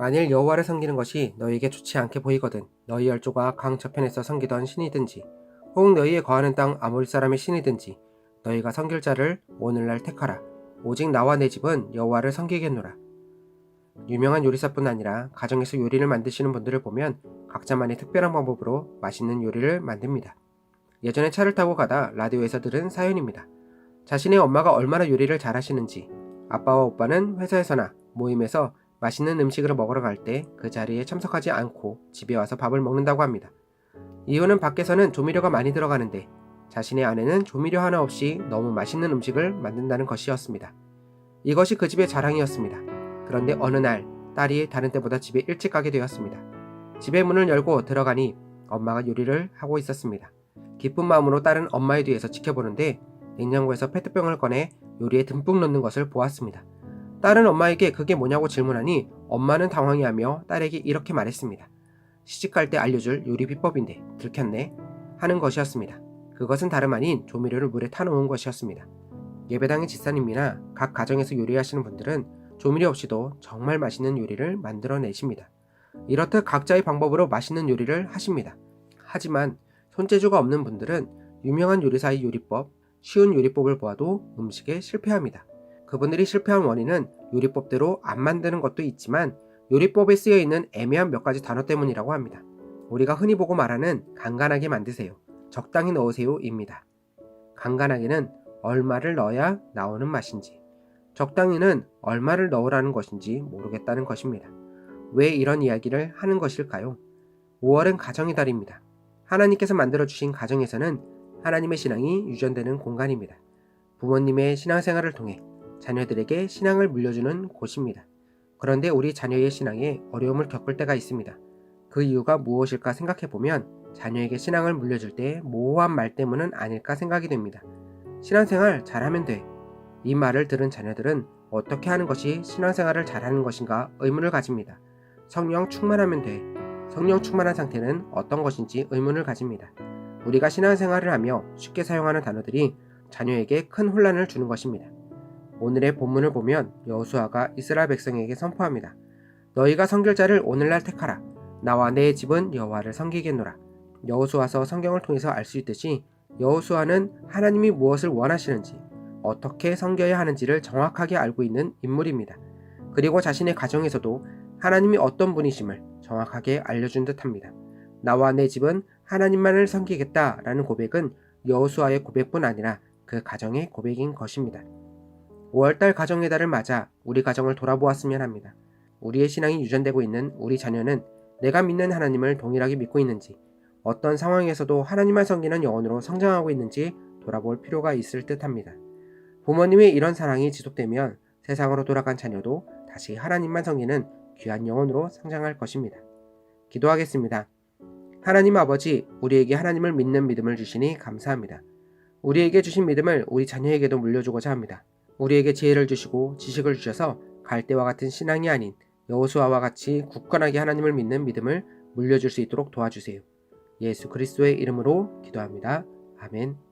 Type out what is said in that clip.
만일 여호와를 섬기는 것이 너희에게 좋지 않게 보이거든 너희 열조가 강 저편에서 섬기던 신이든지 혹 너희의 거하는 땅 아모리 사람의 신이든지 너희가 섬길 자를 오늘날 택하라. 오직 나와 내 집은 여호와를 섬기겠노라. 유명한 요리사뿐 아니라 가정에서 요리를 만드시는 분들을 보면 각자만의 특별한 방법으로 맛있는 요리를 만듭니다. 예전에 차를 타고 가다 라디오에서 들은 사연입니다. 자신의 엄마가 얼마나 요리를 잘하시는지 아빠와 오빠는 회사에서나 모임에서 맛있는 음식을 먹으러 갈 때 그 자리에 참석하지 않고 집에 와서 밥을 먹는다고 합니다. 이유는 밖에서는 조미료가 많이 들어가는데 자신의 아내는 조미료 하나 없이 너무 맛있는 음식을 만든다는 것이었습니다. 이것이 그 집의 자랑이었습니다. 그런데 어느 날 딸이 다른 때보다 집에 일찍 가게 되었습니다. 집의 문을 열고 들어가니 엄마가 요리를 하고 있었습니다. 기쁜 마음으로 딸은 엄마의 뒤에서 지켜보는데 냉장고에서 페트병을 꺼내 요리에 듬뿍 넣는 것을 보았습니다. 딸은 엄마에게 그게 뭐냐고 질문하니 엄마는 당황해하며 딸에게 이렇게 말했습니다. 시집갈 때 알려줄 요리 비법인데 들켰네 하는 것이었습니다. 그것은 다름 아닌 조미료를 물에 타놓은 것이었습니다. 예배당의 집사님이나 각 가정에서 요리하시는 분들은 조미료 없이도 정말 맛있는 요리를 만들어내십니다. 이렇듯 각자의 방법으로 맛있는 요리를 하십니다. 하지만 손재주가 없는 분들은 유명한 요리사의 요리법, 쉬운 요리법을 보아도 음식에 실패합니다. 그분들이 실패한 원인은 요리법대로 안 만드는 것도 있지만 요리법에 쓰여 있는 애매한 몇 가지 단어 때문이라고 합니다. 우리가 흔히 보고 말하는 간간하게 만드세요, 적당히 넣으세요 입니다. 간간하게는 얼마를 넣어야 나오는 맛인지, 적당히는 얼마를 넣으라는 것인지 모르겠다는 것입니다. 왜 이런 이야기를 하는 것일까요? 5월은 가정의 달입니다. 하나님께서 만들어주신 가정에서는 하나님의 신앙이 유전되는 공간입니다. 부모님의 신앙생활을 통해 자녀들에게 신앙을 물려주는 곳입니다. 그런데 우리 자녀의 신앙에 어려움을 겪을 때가 있습니다. 그 이유가 무엇일까 생각해보면 자녀에게 신앙을 물려줄 때 모호한 말 때문은 아닐까 생각이 됩니다. 신앙생활 잘하면 돼. 이 말을 들은 자녀들은 어떻게 하는 것이 신앙생활을 잘하는 것인가 의문을 가집니다. 성령 충만하면 돼. 성령 충만한 상태는 어떤 것인지 의문을 가집니다. 우리가 신앙생활을 하며 쉽게 사용하는 단어들이 자녀에게 큰 혼란을 주는 것입니다. 오늘의 본문을 보면 여호수아가 이스라엘 백성에게 선포합니다. 너희가 섬길 자를 오늘날 택하라. 나와 내 집은 여호와를 섬기겠노라. 여호수아서 성경을 통해서 알 수 있듯이 여호수아는 하나님이 무엇을 원하시는지, 어떻게 섬겨야 하는지를 정확하게 알고 있는 인물입니다. 그리고 자신의 가정에서도 하나님이 어떤 분이심을 정확하게 알려준 듯합니다. 나와 내 집은 하나님만을 섬기겠다라는 고백은 여호수아의 고백뿐 아니라 그 가정의 고백인 것입니다. 5월달 가정의 달을 맞아 우리 가정을 돌아보았으면 합니다. 우리의 신앙이 유전되고 있는 우리 자녀는 내가 믿는 하나님을 동일하게 믿고 있는지, 어떤 상황에서도 하나님만 섬기는 영혼으로 성장하고 있는지 돌아볼 필요가 있을 듯합니다. 부모님의 이런 사랑이 지속되면 세상으로 돌아간 자녀도 다시 하나님만 섬기는 귀한 영혼으로 성장할 것입니다. 기도하겠습니다. 하나님 아버지, 우리에게 하나님을 믿는 믿음을 주시니 감사합니다. 우리에게 주신 믿음을 우리 자녀에게도 물려주고자 합니다. 우리에게 지혜를 주시고 지식을 주셔서 갈대와 같은 신앙이 아닌 여호수아와 같이 굳건하게 하나님을 믿는 믿음을 물려줄 수 있도록 도와주세요. 예수 그리스도의 이름으로 기도합니다. 아멘.